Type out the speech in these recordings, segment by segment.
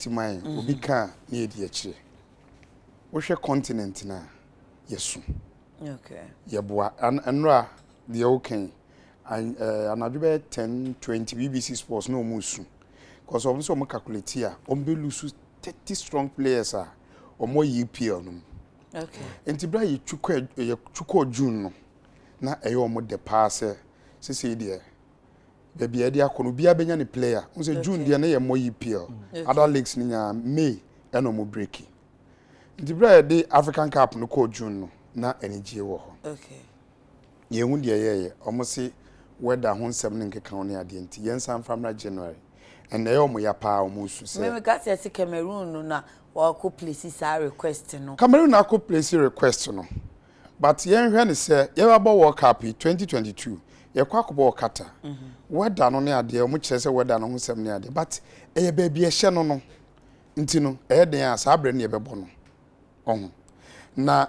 Timai obi ka na edi akire. Wo hwe continent na yesu. Okay. Yeboa anra de oken anadwe 10-20 BBC Sports no musu. Because obviously we calculate here, be lose 30 strong players are or more EPL no. Okay. Enti bra ye chuko June no. Na eyo mo de pass say there. Baby e dia kono bia benya ne player. Unse June dia na ye mo EPL. Other leagues ni nya May e no mo break. Enti bra de African Cup no ko June no na energy wo ho. Okay. Ye hu dia ye omo say weather ho nsem ne nkeka ho ne ade enti ye nsan from January. And they omo ya pa omo su say. Me ka say Cameroon no na wa ko places are request no. Cameroon na ko place request no. But yen hwe ne say ye ba World Cup 2022. Ye kwa ko bo kata. Weather no ne ade omo kire say weather no ho nsem ne ade. But eye ba bia hye no no. Nti no den asa abre ne ye bebo no. On. Na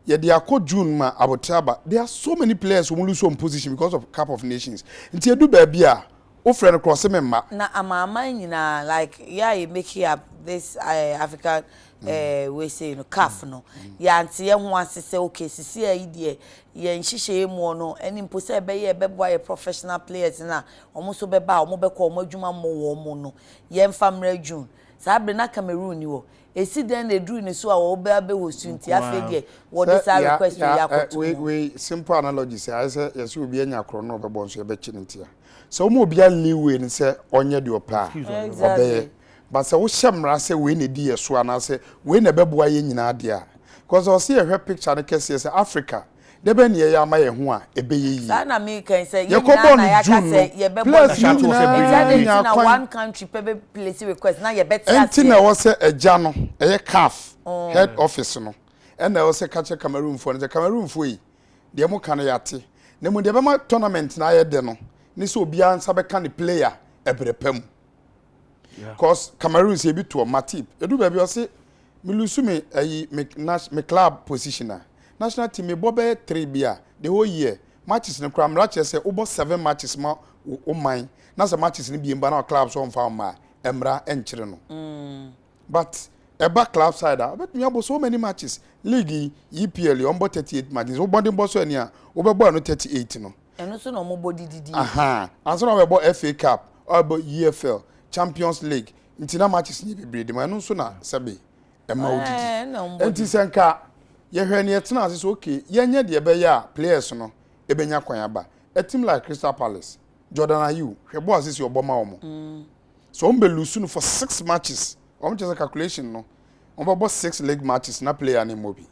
ye de akọ June ma abotaba. There are so many players who lose some position because of Cup of Nations. Nti edu ba bia o friend cross member na amama nyina like you make up this African we say you know CAF no ya anti ye ho asese okay sisi ayi de ye nhihye mu no eni mpo se be ye bebo ye professional players na omo so beba omo be ko omo adwuma mo wo mo no ye mfamra June sabre na Cameroon ni wo esi den na dru ni so a wo be hostu nti afi de wo this request ya ko we simple analogy say I say yes we be anya kro no be bon so ye be chi ntia so mo bia leeway ni say onye de opa obey but say wo hyemra say we na di yeso ana say we na beboa ye nyina ade a because o see a picture na kese say Africa de be ne ye ama ye ho a ebe ye yi sa na me kan say ye nyina na ya ka say ye beboa na one country pe place request na ye betia enti na wo say eja no eye CAF head office no and na wo say catch Cameroon for the Cameroon for yi de mo kan ya te na mo de be ma tournament na ye de no ni so bia nsa be kan player ebrepam because Cameroon say bi to Matip edu ba bi o say me lose me me club positioner national team me bobe 3 bia the whole year matches no kram ra che say obo 7 matches ma o man na say matches ni bi mba na club so mfa ma emra enchire no but eba club side but me abo so many matches league EPL on 38 matches o bonding boss ani a o be no 38 no eno so na omo body didi anso na we bo FA Cup or bo EFL Champions League intina matches ni bebre de ma eno so na sebe ema odidi enti senka ye hwe ne yetena ase so okay ye nya de be ya players no ebenya kwan aba a team like Crystal Palace Jordan Ayew hwe bo ase si oboma omo so on be lose no for 6 matches on just a calculation no on bo 6 league matches na player ni mobi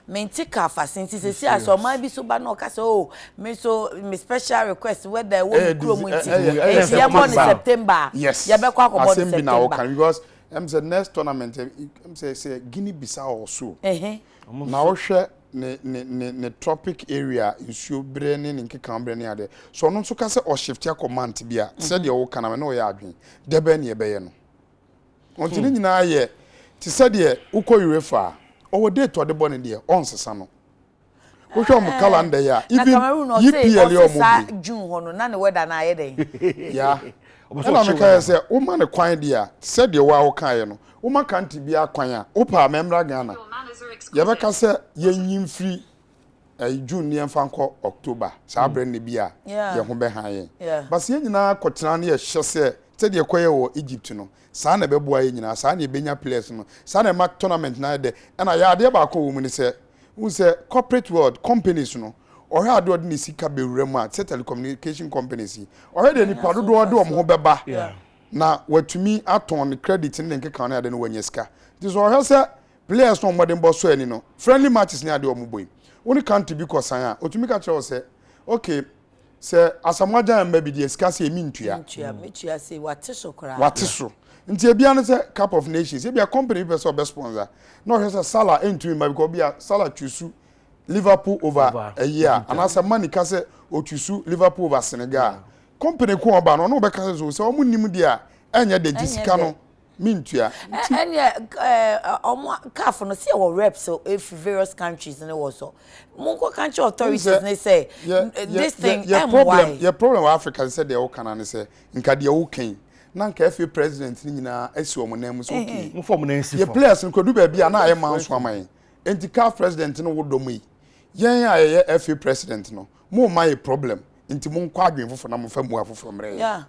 menti kafa since say so man bi so ba no ka so me so me special request where the one promote ye born in September yes ye be kwa ko born in September because the next tournament say Guinea Bissau also na wo hwe ne tropic area nsuo bre ne nkeka bre ne ade so no so ka say o shift ya command bia say de wo kana me no ya adwen de be ne be ye no ontini nyina ye ti say de uko UEFA owo date o de bone de on sesa no wo hwe om calendar ya even EPL o mo June ho no na ne weather na ye den ya na me ka say wo ma ne kwan de a say de wa wo kan ye no wo ma kanti bia kwan a wo pa memra Ghana ye be ka say ye nyim free June ne mfa nko October sa abre ne bia ye ho be han ye but ye nyina kotena ne ye hye say de koye wo Egypt no sa na beboa ye nyina sa na ebenya players no sa na ma tournament na de na ya ade ba ko wo mu ni say who say corporate world companies no or ha do ni sika bewura mu a telecommunication companies or de ni padodo do om ho beba na watumi aton ne credit ne nkeka na ade no wanya sika this or ha say players no modern boss so ani no friendly matches ni ade om boy woni country bi kosan a otumi ka kire say okay say asamaja mba bi de sika say emi ntua say wateso kra wateso nti ebia no say Cup of Nations ebia company person be sponsor no he say Salah entumi ma because bia Salah chusu Liverpool over a year and as a money ka say o chusu Liverpool over Senegal company ko oba no be ka say so omo nim dia enya de disika no mintua enya omo CAF no see our reps so if various countries and also monko country authorities they say this thing your problem with Africa say they all can say nka de wo kan na nka FA president ni nyina asi omo na mu so okay mo form na nsi ye players nko du ba bia na aye man so aman enti CAF president no wo dom yi yen aye FA president no mo my problem enti mo nkwa adwen fofo na mo fa mu afofo mre yeah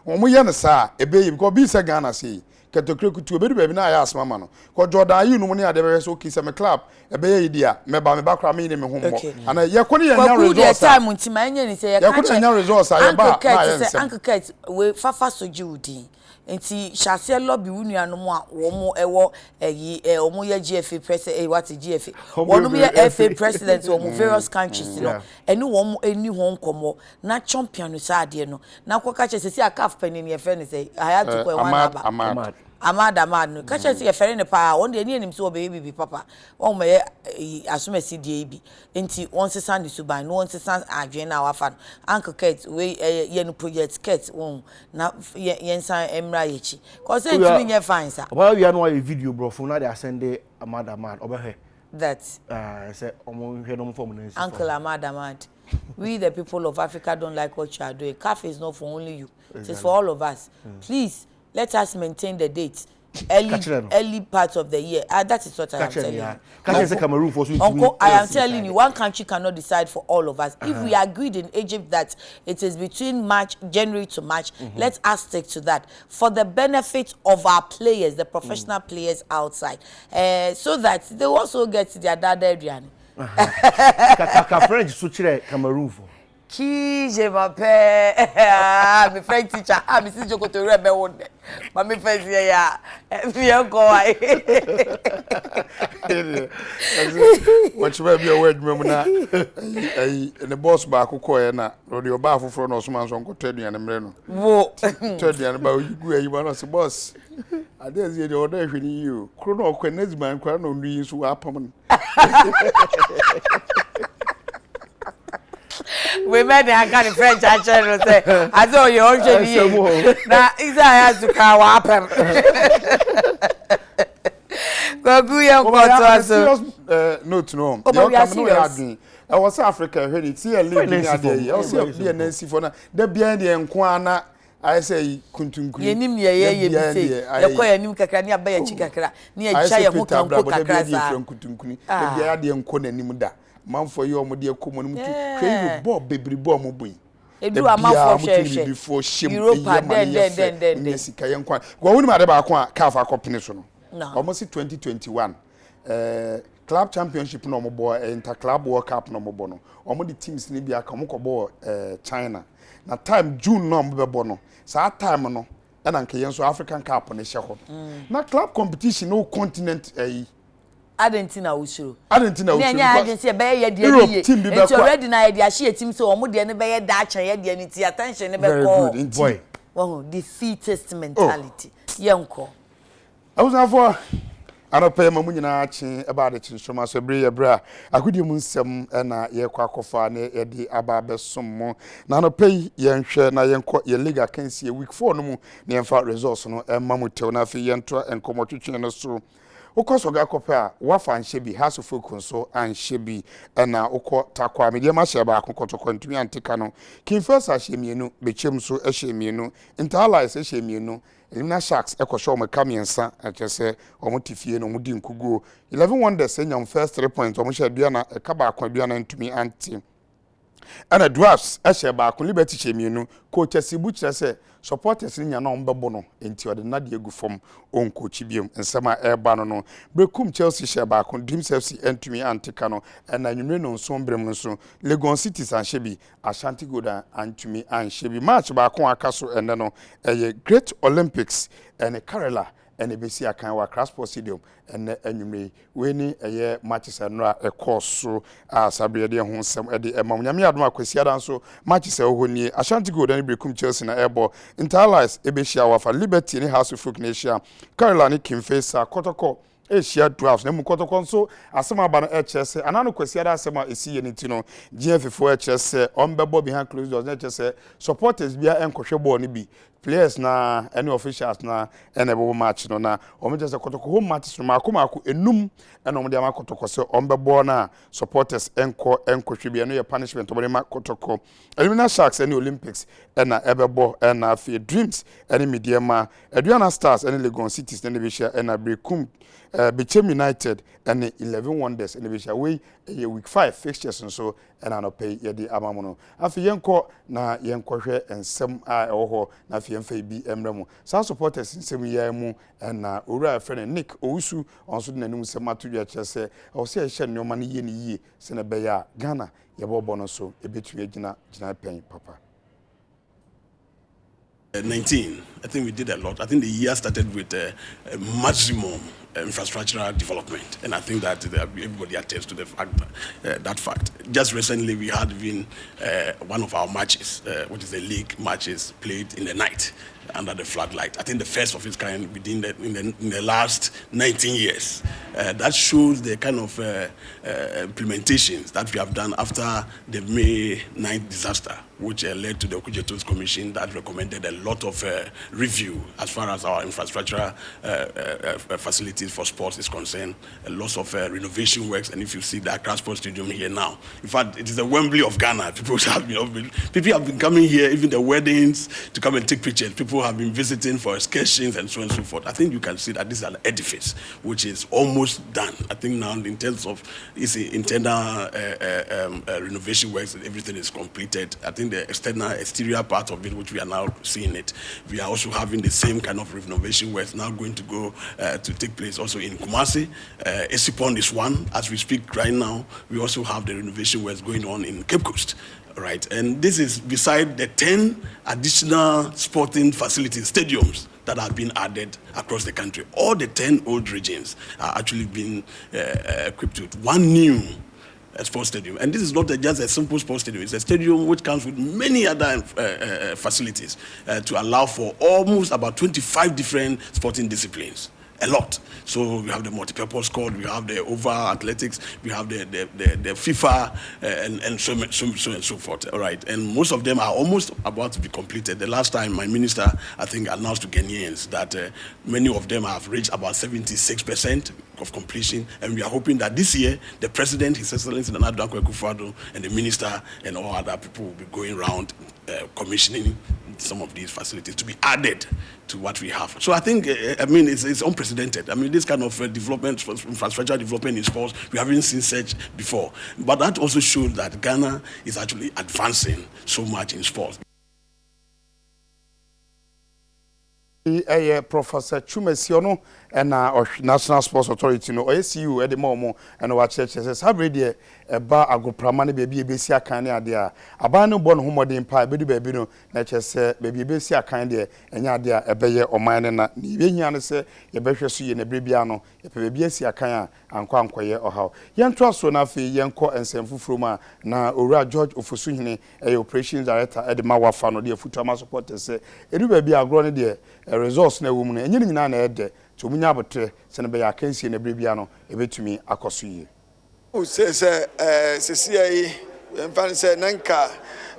omo ye ne sa ebe yi because bi se Ghana say ketokre kutu obedu ba bi na aye asma ma no ko Jordan yi no mo ne ade be so okay se me club ebe ye dia me ba kra me ne me hombo ana ye ko ne ye nya results time ntima enye ni se ye ka che nya results aye ba Uncle Kate we fafa soji udi enti shase lobby unuanom a wo mo ewo omo ye GFA president what GFA wonu ye FA president wo mo various countries no eni wo mo eni ho nkomo na champion sa ade no na kwaka che se CAF panin ye fe ne say I had to go one Amada no ka che se ye fe ne pa won de ni enim so be bibi papa won me asomasi die bi enti won sesa ne suban no won sesa adwen na wafa Uncle Kate we ye no project Kate won na yensan emra yechi cause it be nye fine sir about you know a video bro from na dey send Amada man obehe that say omo hwe no form na nsi Uncle Amada we the people of Africa don't like what you are doing. CAF is not for only you. It is for all of us. Please let us maintain the date. Early part of the year. That is what I am telling you. Uncle, I am telling you, one country cannot decide for all of us. If we agreed in Egypt that it is between January to March, let us stick to that for the benefit of our players, the professional players outside, so that they also get their dada Adrian. Kaka French suchire Cameroon for. Ki je m'appelle my French teacher mi si joko to rebe wonde ma mi first year ya mi enko ai what you be a word mem na the boss ba akoko na ro de oba afoforo na osoma nso nko taduan mre no wo taduan ba gu ayi ba no se boss adezi de oda hwini you kro na okwa na ziman kwa na onu yi so apam we met the Hankani French channel say I saw you already na isa ya tuka wa apem go gu yan ko to aso note no you come no ya adwin I was Africa hwe ni ti e league ni ade yi I was be na nsi for na da bia de enko ana I say kuntunkun yenim ye bi say yakọ yenim kakra ni aba ya chi kakra ni ya cha ya muka nko kakra za kuntunkun da bia de enko nanim da manfo ye omo de ekomo num tu hwe bo bebri bo omo boy edu amafo hwe before shim Europa den nesika ye nkwa gwa woni ma de ba ko a CAF akopene so no almost 2021 club championship no omo inter club world cup no omo no omo the teams ni bia ka omo ko bo China na time June no omo be bo no sa time no na nke yen so African cup no hye ho na club competition no continent Argentina usuro. Nya Argentina be ye de ye. It's already na ye de ahye team so omo de ne be ye da acha ye de ne ti attention ne be call. Boy. Oh, defeatist mentality. Yenko. I was for anope mamu nyina achi about the Nsroma so bre ye bra akudi mu nsem na ye kwa kofa na ye di aba besom mo na anope ye nhwe na ye nko ye liga kansi week 4 no mu na ye fa results no mamu tew na afi ye nto enkomotwetwe no so ukoso ga kope a wafa nhyebi haso focus so anhyebi na ukọ takwa media ma hye ba akokọ ntumi antika no kinfasa hyemienu bechem so hyemienu interlies hyemienu Elimina Sharks ekosho omekamiensa achese omotifie no mudi nkuguo 11 wonders enyam first 3 points omhye dua na ekaba akwa dua na ntumi anti ana drafts ehye ba akwa liberty hyemienu coach asibu kyerese supporters ni nya na ombebo no enti ode na de egu fom onkochi biem nsema eba no brekum Chelsea hye ba akwa Dreams FC ntumi antika no na nwunwe no nsombrem no so Legon Cities anhyebi Ashanti Gold antumi anhyebi match ba akwa akaso ene no eye Great Olympics ene Kerala ene besi akan wa Crossport Stadium ene anwumre we ni eye matches enra ekoso asabre de ho nsem ede emamnyame adom akwasi adan so matches ehoni Ashanti Gold ene brekum Chelsea na ebo Interlies ebehia wafa Liberty ni House of Folk Nation Kerala ni Kimfesa Kotoko Asia drafts na mu kotoko nso asema ba na HSS anano kwasi ada asema esi ye nti no GF4 HSS ombebo behind closed doors na HSS supporters bia enkohwe ball ni bi players na any officials na enable match no na omo just kotoko home match no maako enum ena omo de makotoko se ombebo na supporters enko hwebia no ye punishment omo de makotoko Elimina Sharks any Olympics ena ebebo ena afie Dreams any Mediema Aduana Stars any Legon Cities na be ena Brekum Bechem United and 11 Wonders and the way a week 5 fixtures and so and I pay ye the amamono. Afi yenko na yenko hwe ensem a ewo na afi yemfa bi emremo. Sa supporters nsem ye mu na owura friend Nick Owusu onso de nanum sem atodwa kyese o se ehye nnoma ne ye ne yie se na be ya Ghana ye bobo no so ebetumi agina pen papa. 19, I think we did a lot. I think the year started with maximum infrastructural development, and I think that everybody attests to the fact that fact. Just recently, we had been one of our matches, which is the league matches, played in the night under the floodlight. I think the first of its kind within in the last 19 years. That shows the kind of implementations that we have done after the May 9th disaster, which led to the Okujetos Commission that recommended a lot of review as far as our infrastructure facilities for sports is concerned, a lot of renovation works. And if you see the Accra Sports Stadium here now, in fact, it is the Wembley of Ghana. People have been coming here, even the weddings, to come and take pictures. People have been visiting for excursions and so on and so forth. I think you can see that this is an edifice which is almost done. I think now in terms of its internal renovation works, everything is completed. I think the exterior part of it, which we are now seeing it, we are also having the same kind of renovation works now going to go to take place also in Kumasi. Esipon is one. As we speak right now, we also have the renovation works going on in Cape Coast. Right, and this is beside the 10 additional sporting facilities, stadiums that have been added across the country. All the 10 old regions are actually being equipped with one new sports stadium. And this is not just a simple sports stadium. It's a stadium which comes with many other facilities to allow for almost about 25 different sporting disciplines. A lot. So we have the multi-purpose court, we have the oval athletics, we have the FIFA, and so on and so forth. All right, and most of them are almost about to be completed. The last time my minister, I think, announced to Ghanaians that many of them have reached about 76% of completion, and we are hoping that this year the president, His Excellency Nana Dankwa Akufo-Addo, and the minister and all other people will be going around commissioning some of these facilities to be added to what we have. So I think, I mean, it's unprecedented. I mean, this kind of development, infrastructure development in sports, we haven't seen such before. But that also shows that Ghana is actually advancing so much in sports. Professor Chumesiono and National Sports Authority no OSU ede momo and wa church says habre eba agopramane baby ebesi akan ne ade a aba no bo no homodin pa bedu baby no na chese baby ebesi akan de enya ade a ebeye oman ne na ni behia ne se ye behwe so ye na brebia no ye pe baby esi akan a ankoye ohaw yento so na afi yenko ensemfufuro ma na owura George Ofosuhene operations director ede ma wafa no de futama supporters se edu baby agro ne de resource na wum no enye nyina na ede to munya abotre se ne be ya kansie na brebia no ebetumi akoso yi o se CCI emfan se nanka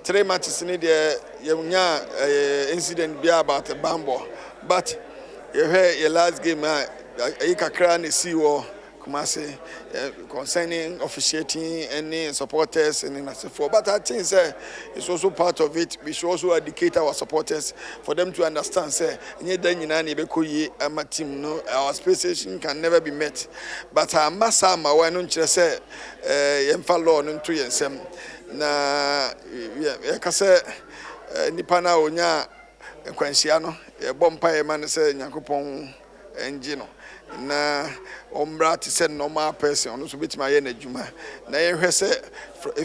3 matches ni de yemunya incident bia about Bambo but your last game you kakra na see wo Kumasi concerning officiating any supporters and so forth. But I think it's also part of it. We should also educate our supporters for them to understand say team no our expectation can never be met. But massa ma why no say yemfa law no to yensem na ka say nipa na onya nkwanhia no e bompa e man say Nyankopɔn engi no na ombra ti se normal person no so betima ye na djuma na ye hwese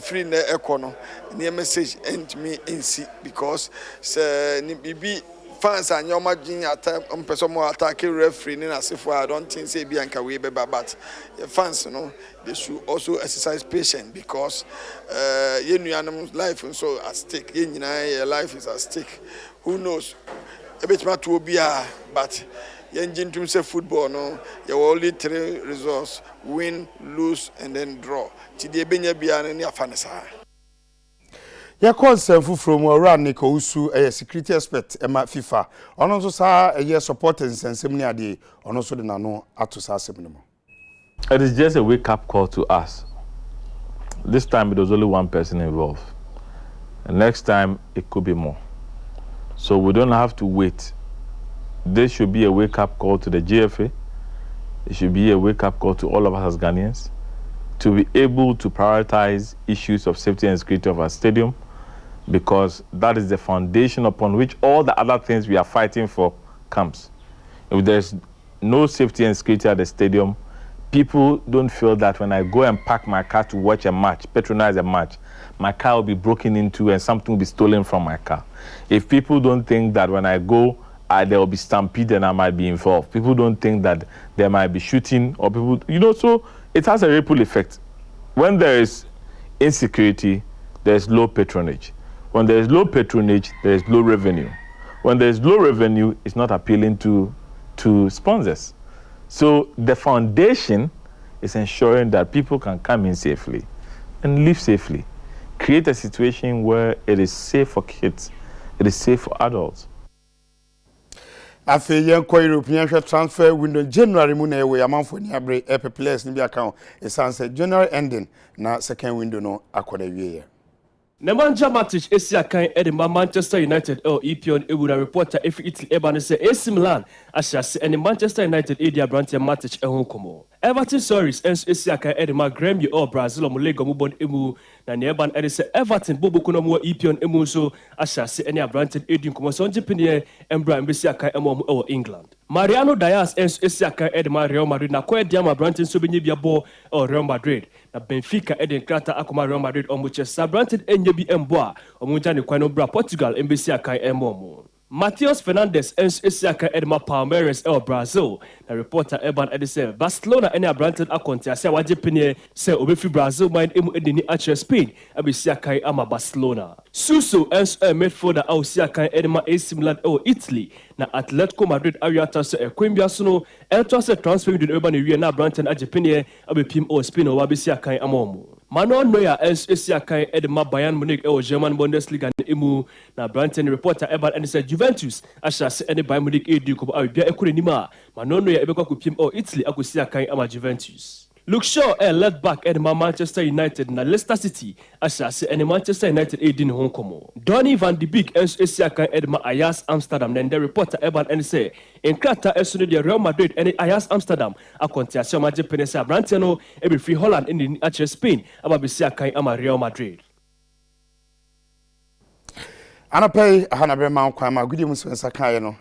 free na ekono na message end me nsi because se ni bibi fans anyoma gin attack person mo attack referee ni na sefo I don't think say bi anka we be but fans no they should also exercise patience because ye nuanom life so at stake ye nyina life is at stake who knows e betima to obia but engine to say football no you only 3 results: win, lose and then draw. Today benya bia na afanesa ya concern from around Nico Usu a security expert Emma FIFA on also saw a year supporters and seminary on also the nano atus seminary. It is just a wake-up call to us. This time it was only one person involved. And next time it could be more. So we don't have to wait. This should be a wake-up call to the GFA. It should be a wake-up call to all of us as Ghanaians to be able to prioritize issues of safety and security of our stadium, because that is the foundation upon which all the other things we are fighting for comes. If there's no safety and security at the stadium, people don't feel that when I go and park my car to watch a match, patronize a match, my car will be broken into and something will be stolen from my car. If people don't think that when I go, there will be stampede and I might be involved. People don't think that there might be shooting or people, so it has a ripple effect. When there is insecurity, there's low patronage. When there is low patronage, there is low revenue. When there is low revenue, it's not appealing to sponsors. So the foundation is ensuring that people can come in safely and live safely. Create a situation where it is safe for kids, it is safe for adults. Afe yenko European transfer window January mu na ewe amanfo ni abre players ni bi account e sanse January ending na second window no akoda wiye. Nemanja Matic Esiakan Edema Manchester United EPN Ebuna reporter if Italy Ebane say AC Milan ashase and Manchester United Edia Brantia Matic ehunkomo. Everton Stories Esiakan Edema Grêmio Brazil Mulega Mubon Emu na Neban Edise Everton Bobokuno mo EPN Emu so ashase and Brantia Edin komo so njipine Embra Esiakan Emu England. Mariano Diaz Esiakan Edema Real Madrid na kwa Diama Brantia so benye biabo Real Madrid. Na Benfica Eden Krata akoma Real Madrid Manchester Brantin enyebi emboa omunja ne kwano bra Portugal embassy akan emomo. Matheus Fernandes Esiakan Edma Palmeiras Brazil na reporter Eban Edise Barcelona ene Brantin akonti ase waje pene se obefi Brazil mind emu edeni ache Spain abesi akan ama Barcelona. Suso midfielder Esiakan Edma AC Milan Italy na Atletico Madrid ariata se ekwembia so no se transfer window Eban ewie na Brantin aje pene abepim Spain wabesi akan amomo. Manuel Neuer Esiakan Edma Bayern Munich German Bundesliga emu na Brantin reporter Eban Edise Juventus ashase ene Bayern Munich edi ko abia ekunenima Manuel Neuer ebekwa kupim Italy akosi akan ama Juventus. Luke Shaw led back at Manchester United na Leicester City ashase ene Manchester United edin honkomo. Donny van de Beek Esiakan Edma Ajax Amsterdam na the reporter Eban Edise Enkrata esune de Real Madrid ene Ajax Amsterdam akonti ase maje penesa Brantin no ebi free Holland in ache Spain ababesi akan ama Real Madrid. Anapay hanabe man kwa ma gudi musu nsa kan no